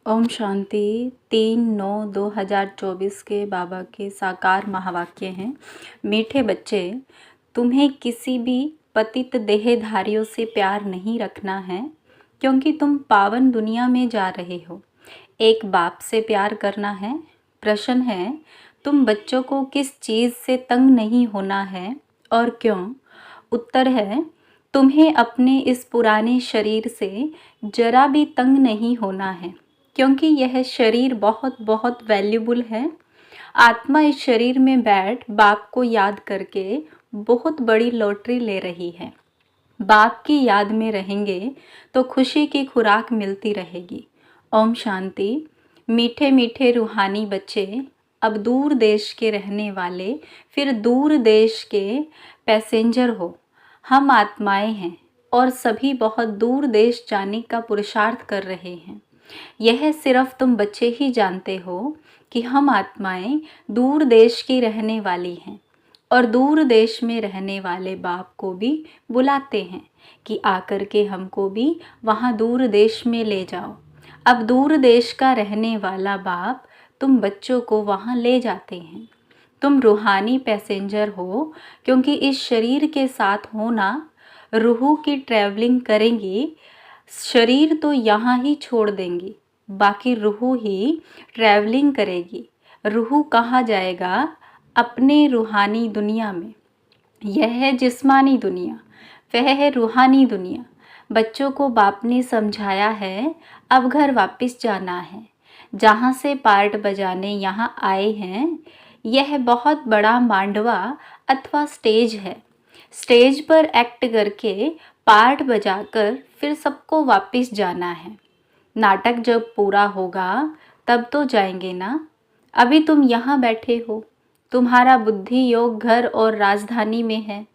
ओम शांति। 3/9/2024 के बाबा के साकार महावाक्य हैं। मीठे बच्चे, तुम्हें किसी भी पतित देहधारियों से प्यार नहीं रखना है, क्योंकि तुम पावन दुनिया में जा रहे हो। एक बाप से प्यार करना है। प्रश्न है, तुम बच्चों को किस चीज़ से तंग नहीं होना है और क्यों? उत्तर है, तुम्हें अपने इस पुराने शरीर से जरा भी तंग नहीं होना है, क्योंकि यह शरीर बहुत बहुत वैल्यूबल है। आत्मा इस शरीर में बैठ बाप को याद करके बहुत बड़ी लॉटरी ले रही है। बाप की याद में रहेंगे तो खुशी की खुराक मिलती रहेगी। ओम शांति। मीठे मीठे रूहानी बच्चे, अब दूर देश के रहने वाले, फिर दूर देश के पैसेंजर हो। हम आत्माएं हैं और सभी बहुत दूर देश जाने का पुरुषार्थ कर रहे हैं। यह सिर्फ तुम बच्चे ही जानते हो कि हम आत्माएं दूर देश की रहने वाली हैं और दूर देश में रहने वाले बाप को भी बुलाते हैं कि आकर के हमको भी वहाँ दूर देश में ले जाओ। अब दूर देश का रहने वाला बाप तुम बच्चों को वहाँ ले जाते हैं। तुम रूहानी पैसेंजर हो, क्योंकि इस शरीर के साथ होना रूह की ट्रैवलिंग करेंगी। शरीर तो यहाँ ही छोड़ देंगी, बाकी रूह ही ट्रैवलिंग करेगी। रूह कहाँ जाएगा? अपने रूहानी दुनिया में। यह है जिस्मानी दुनिया, वह है रूहानी दुनिया। बच्चों को बाप ने समझाया है, अब घर वापस जाना है। जहाँ से पार्ट बजाने यहाँ आए हैं, यह बहुत बड़ा मांडवा अथवा स्टेज है। स्टेज पर एक्ट करके पार्ट बजाकर फिर सबको वापस जाना है। नाटक जब पूरा होगा तब तो जाएंगे ना। अभी तुम यहाँ बैठे हो, तुम्हारा बुद्धि योग घर और राजधानी में है।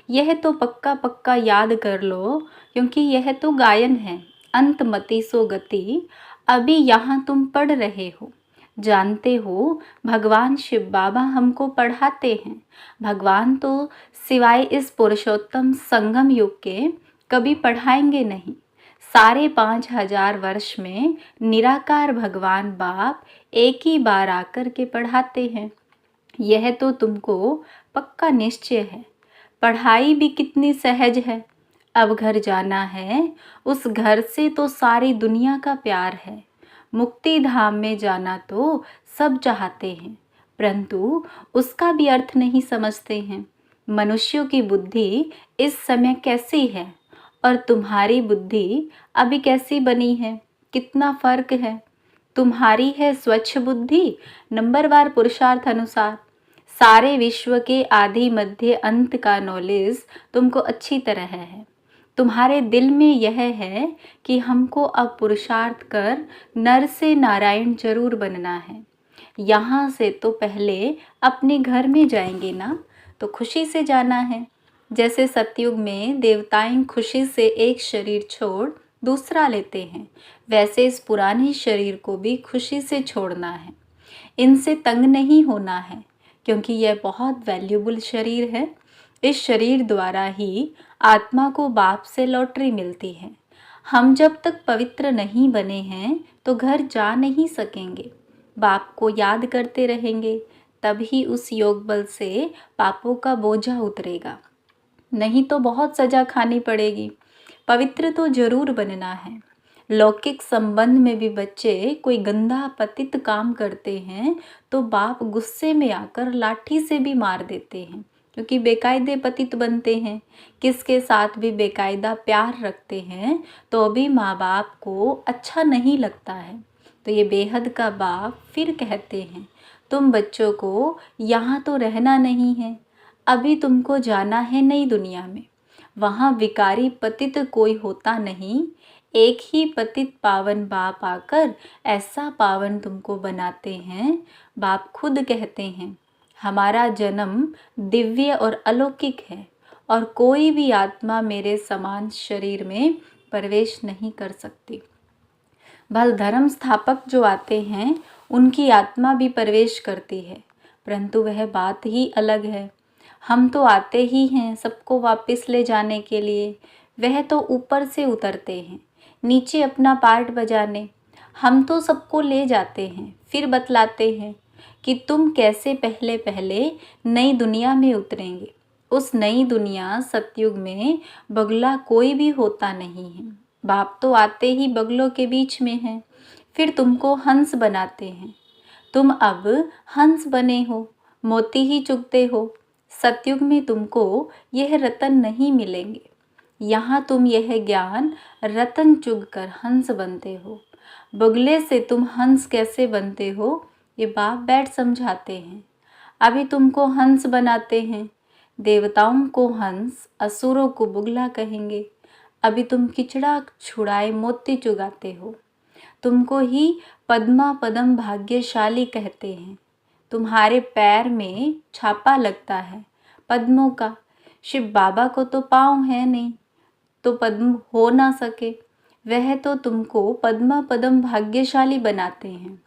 यह तो पक्का पक्का याद कर लो, क्योंकि यह तो गायन है। अंतमति सो गति। अभी यहाँ तुम पढ़ रहे हो, जानते हो भगवान शिव बाबा हमको पढ़ाते हैं। भगवान तो सिवाय इस पुरुषोत्तम संगम युग के कभी पढ़ाएंगे नहीं। सारे 5000 वर्ष में निराकार भगवान बाप एक ही बार आकर के पढ़ाते हैं। यह तो तुमको पक्का निश्चय है। पढ़ाई भी कितनी सहज है। अब घर जाना है, उस घर से तो सारी दुनिया का प्यार है। मुक्ति धाम में जाना तो सब चाहते हैं, परंतु उसका भी अर्थ नहीं समझते हैं। मनुष्यों की बुद्धि इस समय कैसी है और तुम्हारी बुद्धि अभी कैसी बनी है, कितना फर्क है। तुम्हारी है स्वच्छ बुद्धि, नंबरवार पुरुषार्थ अनुसार। सारे विश्व के आदि मध्य अंत का नॉलेज तुमको अच्छी तरह है। तुम्हारे दिल में यह है कि हमको अब पुरुषार्थ कर नर से नारायण जरूर बनना है। यहाँ से तो पहले अपने घर में जाएंगे ना, तो खुशी से जाना है। जैसे सतयुग में देवताएं खुशी से एक शरीर छोड़ दूसरा लेते हैं, वैसे इस पुराने शरीर को भी खुशी से छोड़ना है। इनसे तंग नहीं होना है, क्योंकि यह बहुत वैल्यूबल शरीर है। इस शरीर द्वारा ही आत्मा को बाप से लॉटरी मिलती है। हम जब तक पवित्र नहीं बने हैं तो घर जा नहीं सकेंगे। बाप को याद करते रहेंगे, तभी उस योग बल से पापों का बोझा उतरेगा। नहीं तो बहुत सजा खानी पड़ेगी। पवित्र तो जरूर बनना है। लौकिक संबंध में भी बच्चे कोई गंदा पतित काम करते हैं तो बाप गुस्से में आकर लाठी से भी मार देते हैं, क्योंकि बेकायदे पतित बनते हैं। किसके साथ भी बेकायदा प्यार रखते हैं तो भी माँ बाप को अच्छा नहीं लगता है। तो ये बेहद का बाप फिर कहते हैं, तुम बच्चों को यहाँ तो रहना नहीं है, अभी तुमको जाना है नई दुनिया में। वहाँ विकारी पतित कोई होता नहीं। एक ही पतित पावन बाप आकर ऐसा पावन तुमको बनाते हैं। बाप खुद कहते हैं, हमारा जन्म दिव्य और अलौकिक है और कोई भी आत्मा मेरे समान शरीर में प्रवेश नहीं कर सकती। भल धर्म स्थापक जो आते हैं उनकी आत्मा भी प्रवेश करती है, परंतु वह बात ही अलग है। हम तो आते ही हैं सबको वापस ले जाने के लिए, वह तो ऊपर से उतरते हैं नीचे अपना पार्ट बजाने। हम तो सबको ले जाते हैं, फिर बतलाते हैं कि तुम कैसे पहले पहले नई दुनिया में उतरेंगे। उस नई दुनिया सतयुग में बगुला कोई भी होता नहीं है। बाप तो आते ही बगलों के बीच में हैं, फिर तुमको हंस बनाते हैं। तुम अब हंस बने हो, मोती ही चुगते हो। सतयुग में तुमको यह रतन नहीं मिलेंगे। यहाँ तुम यह ज्ञान रतन चुग कर हंस बनते हो। बगुले से तुम हंस कैसे बनते हो, ये बाप बैठ समझाते हैं। अभी तुमको हंस बनाते हैं। देवताओं को हंस, असुरों को बुगला कहेंगे। अभी तुम किचड़ा छुड़ाए मोती चुगाते हो। तुमको ही पद्मा पदम भाग्यशाली कहते हैं। तुम्हारे पैर में छापा लगता है पद्मों का। शिव बाबा को तो पाँव है नहीं, तो पद्म हो ना सके। वह तो तुमको पद्मा पदम भाग्यशाली बनाते हैं।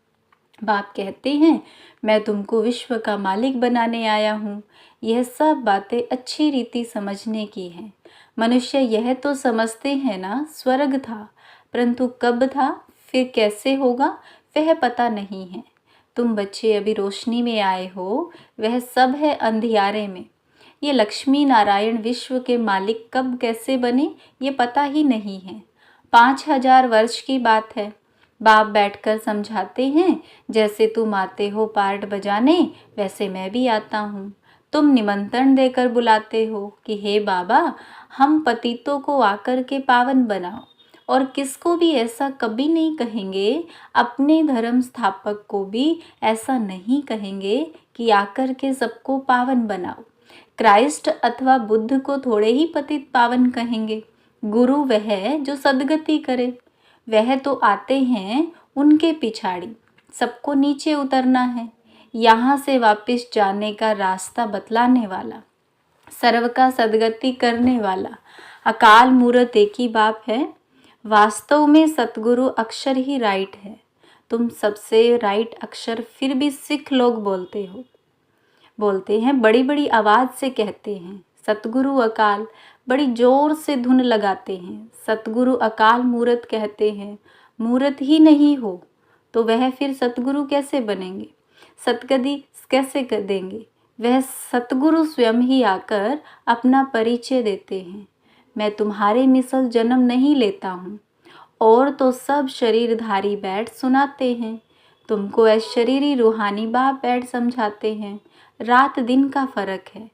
बाप कहते हैं, मैं तुमको विश्व का मालिक बनाने आया हूँ। यह सब बातें अच्छी रीति समझने की हैं। मनुष्य यह तो समझते हैं ना स्वर्ग था, परंतु कब था फिर कैसे होगा वह पता नहीं है। तुम बच्चे अभी रोशनी में आए हो, वह सब है अंधियारे में। ये लक्ष्मी नारायण विश्व के मालिक कब कैसे बने ये पता ही नहीं है। 5000 वर्ष की बात है। बाप बैठकर समझाते हैं, जैसे तुम आते हो पार्ट बजाने, वैसे मैं भी आता हूँ। तुम निमंत्रण देकर बुलाते हो कि हे बाबा, हम पतितों को आकर के पावन बनाओ, और किसको भी ऐसा कभी नहीं कहेंगे। अपने धर्म स्थापक को भी ऐसा नहीं कहेंगे कि आकर के सबको पावन बनाओ। क्राइस्ट अथवा बुद्ध को थोड़े ही पतित पावन कहेंगे। गुरु वह जो सद्गति करे। वह तो आते हैं उनके पिछाड़ी। सबको नीचे उतरना है, यहाँ से वापस जाने का रास्ता बतलाने वाला, सर्व का सद्गति करने वाला अकाल मूर्त एक ही बाप है। वास्तव में सतगुरु अक्षर ही राइट है। तुम सबसे राइट अक्षर फिर भी सिख लोग बोलते हैं, बड़ी बड़ी आवाज़ से कहते हैं सतगुरु अकाल, बड़ी जोर से धुन लगाते हैं। सतगुरु अकाल मूर्त कहते हैं। मूर्त ही नहीं हो तो वह फिर सतगुरु कैसे बनेंगे, सतगति कैसे कर देंगे। वह सतगुरु स्वयं ही आकर अपना परिचय देते हैं। मैं तुम्हारे मिसल जन्म नहीं लेता हूँ, और तो सब शरीरधारी बैठ सुनाते हैं। तुमको ऐश्शरीरी रूहानी बाप बैठ समझाते हैं। रात दिन का फर्क है।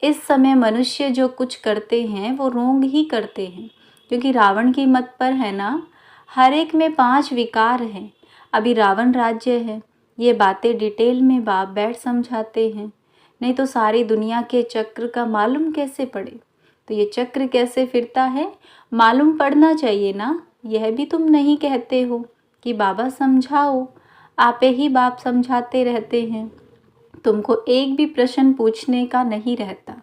इस समय मनुष्य जो कुछ करते हैं वो रोंग ही करते हैं, क्योंकि रावण की मत पर है ना, हर एक में 5 विकार हैं। अभी रावण राज्य है। ये बातें डिटेल में बाप बैठ समझाते हैं। नहीं तो सारी दुनिया के चक्र का मालूम कैसे पड़े। तो ये चक्र कैसे फिरता है मालूम पड़ना चाहिए ना। यह भी तुम नहीं कहते हो कि बाबा समझाओ, आपे ही बाप समझाते रहते हैं। तुमको एक भी प्रश्न पूछने का नहीं रहता।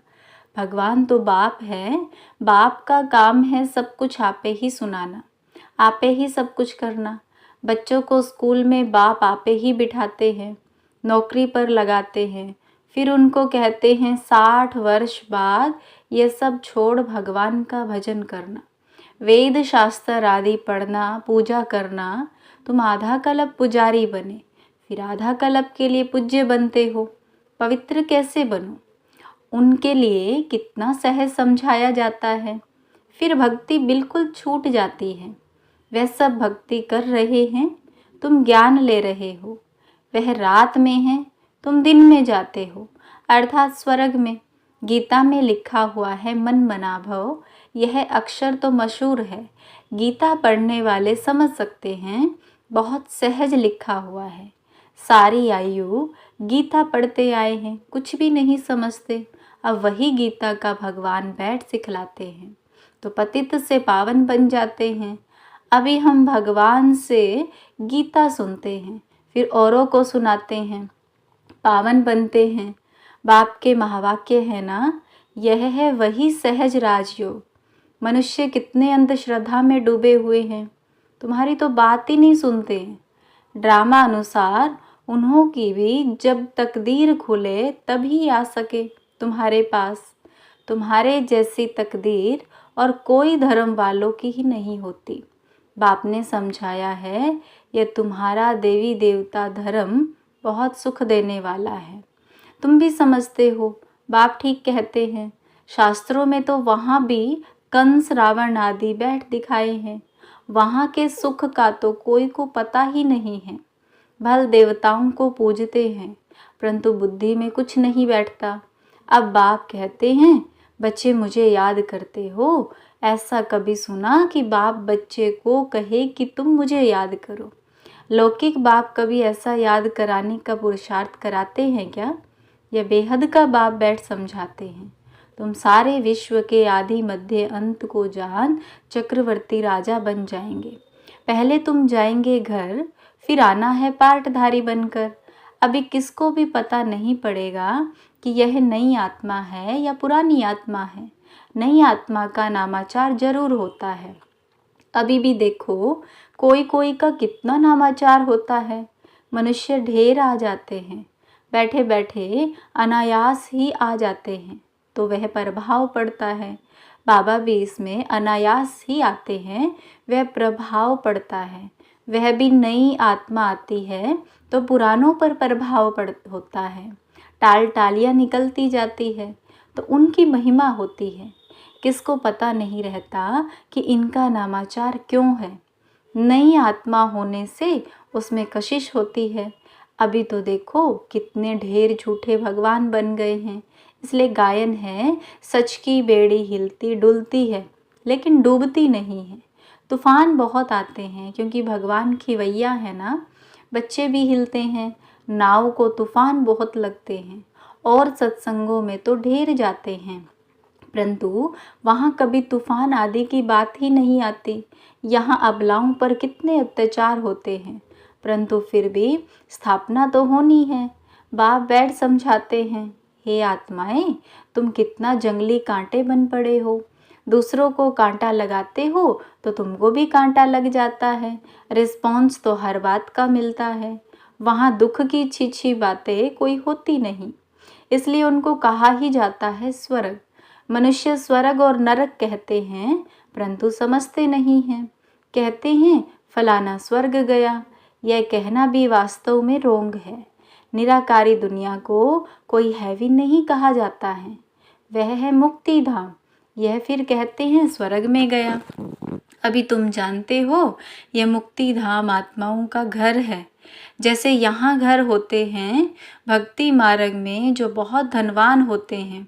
भगवान तो बाप है। बाप का काम है सब कुछ आपे ही सुनाना, आपे ही सब कुछ करना। बच्चों को स्कूल में बाप आपे ही बिठाते हैं, नौकरी पर लगाते हैं, फिर उनको कहते हैं 60 वर्ष बाद ये सब छोड़ भगवान का भजन करना, वेद शास्त्र आदि पढ़ना, पूजा करना। तुम आधा कल्प पुजारी बने, फिर आधा कल्प के लिए पूज्य बनते हो। पवित्र कैसे बनो, उनके लिए कितना सहज समझाया जाता है। फिर भक्ति बिल्कुल छूट जाती है। वह सब भक्ति कर रहे हैं, तुम ज्ञान ले रहे हो। वह रात में है, तुम दिन में जाते हो, अर्थात स्वर्ग में। गीता में लिखा हुआ है मन मना भव। यह अक्षर तो मशहूर है, गीता पढ़ने वाले समझ सकते हैं। बहुत सहज लिखा हुआ है। सारी आयु गीता पढ़ते आए हैं, कुछ भी नहीं समझते। अब वही गीता का भगवान बैठ सिखलाते हैं, तो पतित से पावन बन जाते हैं। अभी हम भगवान से गीता सुनते हैं, फिर औरों को सुनाते हैं, पावन बनते हैं। बाप के महावाक्य है ना, यह है वही सहज राजयोग। मनुष्य कितने अंधश्रद्धा में डूबे हुए हैं, तुम्हारी तो बात ही नहीं सुनते हैं। ड्रामा अनुसार उन्हों की भी जब तकदीर खुले तभी आ सके तुम्हारे पास। तुम्हारे जैसी तकदीर और कोई धर्म वालों की ही नहीं होती। बाप ने समझाया है, यह तुम्हारा देवी देवता धर्म बहुत सुख देने वाला है। तुम भी समझते हो, बाप ठीक कहते हैं। शास्त्रों में तो वहाँ भी कंस रावण आदि बैठ दिखाए हैं। वहाँ के सुख का तो कोई को पता ही नहीं है। भल देवताओं को पूजते हैं, परंतु बुद्धि में कुछ नहीं बैठता। अब बाप कहते हैं, बच्चे मुझे याद करते हो? ऐसा कभी सुना कि बाप बच्चे को कहे कि तुम मुझे याद करो? लौकिक बाप कभी ऐसा याद कराने का पुरुषार्थ कराते हैं क्या? यह बेहद का बाप बैठ समझाते हैं। तुम सारे विश्व के आदि मध्य अंत को जान चक्रवर्ती राजा बन जाएंगे। पहले तुम जाएंगे घर, फिर आना है पाटधारी बनकर। अभी किसको भी पता नहीं पड़ेगा कि यह नई आत्मा है या पुरानी आत्मा है। नई आत्मा का नामाचार जरूर होता है। अभी भी देखो, कोई कोई का कितना नामाचार होता है। मनुष्य ढेर आ जाते हैं, बैठे बैठे अनायास ही आ जाते हैं, तो वह प्रभाव पड़ता है। बाबा भी इसमें अनायास ही आते हैं, वह प्रभाव पड़ता है। वह भी नई आत्मा आती है तो पुरानों पर प्रभाव होता है। टाल टालियाँ निकलती जाती है तो उनकी महिमा होती है। किसको पता नहीं रहता कि इनका नामाचार क्यों है। नई आत्मा होने से उसमें कशिश होती है। अभी तो देखो कितने ढेर झूठे भगवान बन गए हैं। इसलिए गायन है, सच की बेड़ी हिलती डुलती है लेकिन डूबती नहीं है। तूफान बहुत आते हैं क्योंकि भगवान खिवैया है ना। बच्चे भी हिलते हैं, नाव को तूफान बहुत लगते हैं और सत्संगों में तो ढेर जाते हैं, परंतु वहाँ कभी तूफान आदि की बात ही नहीं आती। यहाँ अबलाओं पर कितने अत्याचार होते हैं, परंतु फिर भी स्थापना तो होनी है। बाप बैठ समझाते हैं, हे आत्माएं, तुम कितना जंगली कांटे बन पड़े हो। दूसरों को कांटा लगाते हो तो तुमको भी कांटा लग जाता है। रिस्पॉन्स तो हर बात का मिलता है। वहाँ दुख की छी बातें कोई होती नहीं, इसलिए उनको कहा ही जाता है स्वर्ग। मनुष्य स्वर्ग और नरक कहते हैं, परंतु समझते नहीं हैं। कहते हैं फलाना स्वर्ग गया, यह कहना भी वास्तव में रोंग है। निराकारी दुनिया को कोई हैवी नहीं कहा जाता है, वह है मुक्ति धाम। यह फिर कहते हैं स्वर्ग में गया। अभी तुम जानते हो, यह मुक्ति धाम आत्माओं का घर है। जैसे यहाँ घर होते हैं, भक्ति मार्ग में जो बहुत धनवान होते हैं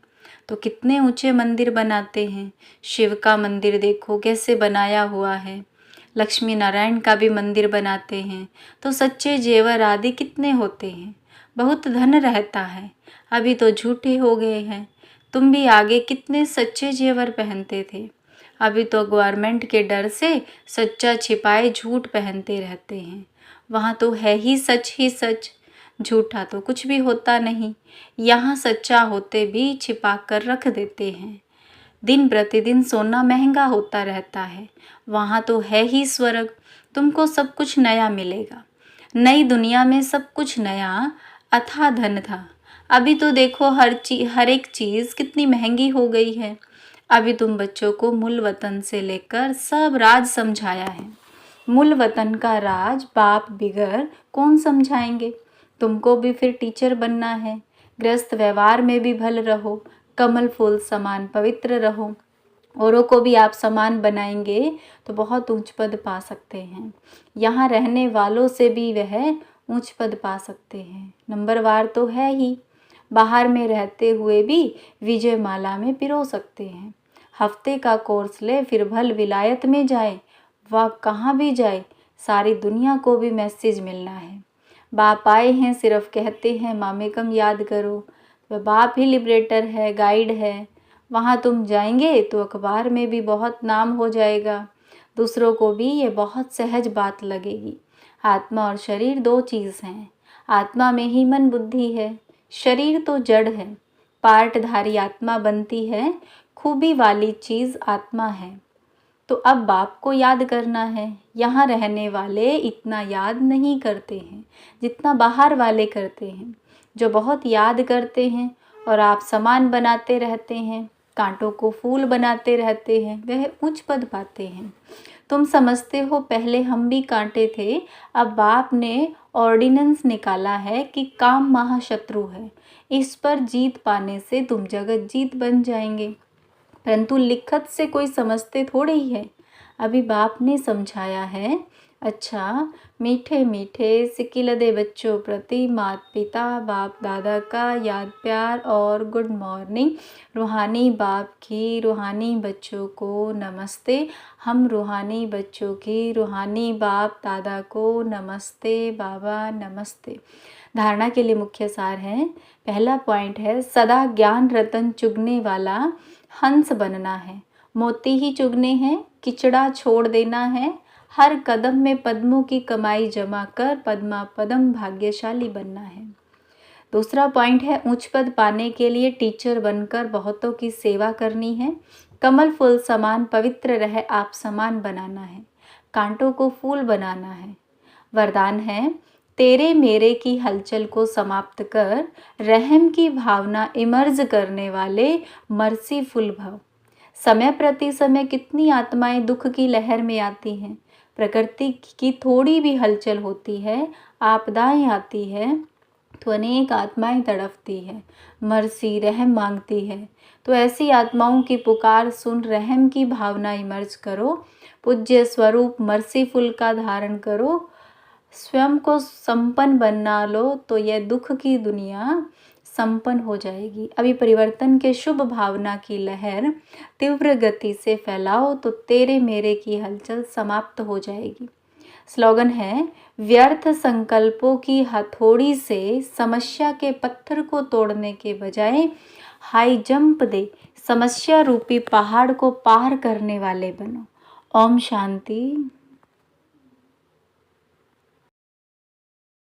तो कितने ऊंचे मंदिर बनाते हैं। शिव का मंदिर देखो कैसे बनाया हुआ है। लक्ष्मी नारायण का भी मंदिर बनाते हैं तो सच्चे जेवर आदि कितने होते हैं। बहुत धन रहता है। अभी तो झूठे हो गए हैं। तुम भी आगे कितने सच्चे जेवर पहनते थे। अभी तो गवर्नमेंट के डर से सच्चा छिपाए झूठ पहनते रहते हैं। वहाँ तो है ही सच, झूठा तो कुछ भी होता नहीं। यहाँ सच्चा होते भी छिपा कर रख देते हैं। दिन प्रतिदिन सोना महंगा होता रहता है। वहाँ तो है ही स्वर्ग, तुमको सब कुछ नया मिलेगा। नई दुनिया में सब कुछ नया अथाह धन था। अभी तो देखो हर एक चीज़ कितनी महंगी हो गई है। अभी तुम बच्चों को मूल वतन से लेकर सब राज समझाया है। मूल वतन का राज बाप बिगर कौन समझाएंगे। तुमको भी फिर टीचर बनना है। गृहस्थ व्यवहार में भी भल रहो, कमल फूल समान पवित्र रहो। औरों को भी आप समान बनाएंगे तो बहुत ऊंच पद पा सकते हैं। यहाँ रहने वालों से भी वह ऊंच पद पा सकते हैं। नंबरवार तो है ही, बाहर में रहते हुए भी विजय माला में पिरो सकते हैं। हफ्ते का कोर्स ले फिर भल विलायत में जाए, वह कहाँ भी जाए, सारी दुनिया को भी मैसेज मिलना है। बाप आए हैं सिर्फ कहते हैं मामेकम याद करो, वह बाप ही लिबरेटर है, गाइड है। वहाँ तुम जाएंगे तो अखबार में भी बहुत नाम हो जाएगा। दूसरों को भी ये बहुत सहज बात लगेगी। आत्मा और शरीर दो चीज़ हैं। आत्मा में ही मन बुद्धि है, शरीर तो जड़ है। पार्टधारी आत्मा बनती है, खूबी वाली चीज़ आत्मा है। तो अब बाप को याद करना है। यहाँ रहने वाले इतना याद नहीं करते हैं जितना बाहर वाले करते हैं। जो बहुत याद करते हैं और आप सामान बनाते रहते हैं, कांटों को फूल बनाते रहते हैं, वह उच्च पद पाते हैं। तुम समझते हो पहले हम भी कांटे थे, अब बाप ने ऑर्डिनेंस निकाला है कि काम महाशत्रु है, इस पर जीत पाने से तुम जगत जीत बन जाएंगे। परंतु लिखत से कोई समझते थोड़े ही है। अभी बाप ने समझाया है। अच्छा, मीठे मीठे सिकिलदे बच्चों प्रति माता पिता बाप दादा का याद प्यार और गुड मॉर्निंग। रूहानी बाप की रूहानी बच्चों को नमस्ते। हम रूहानी बच्चों की रूहानी बाप दादा को नमस्ते बाबा नमस्ते। धारणा के लिए मुख्य सार है। पहला पॉइंट है, सदा ज्ञान रतन चुगने वाला हंस बनना है। मोती ही चुगने हैं, किचड़ा छोड़ देना है। हर कदम में पद्मों की कमाई जमा कर पद्मा पदम भाग्यशाली बनना है। दूसरा पॉइंट है, उच्च पद पाने के लिए टीचर बनकर बहुतों की सेवा करनी है। कमल फूल समान पवित्र रहे आप समान बनाना है, कांटों को फूल बनाना है। वरदान है, तेरे मेरे की हलचल को समाप्त कर रहम की भावना इमर्ज करने वाले मर्सीफुल भव। समय प्रति समय कितनी आत्माएं दुख की लहर में आती हैं। प्रकृति की थोड़ी भी हलचल होती है, आपदाएं आती है तो अनेक आत्माएं तड़पती है, मर्सी रहम मांगती है। तो ऐसी आत्माओं की पुकार सुन रहम की भावना इमर्ज करो। पूज्य स्वरूप मर्सीफुल का धारण करो। स्वयं को संपन्न बना लो तो यह दुख की दुनिया संपन्न हो जाएगी। अभी परिवर्तन के शुभ भावना की लहर तीव्र गति से फैलाओ तो तेरे मेरे की हलचल समाप्त हो जाएगी। स्लोगन है, व्यर्थ संकल्पों की हथौड़ी से समस्या के पत्थर को तोड़ने के बजाय हाई जंप दे समस्या रूपी पहाड़ को पार करने वाले बनो। ओम शांति।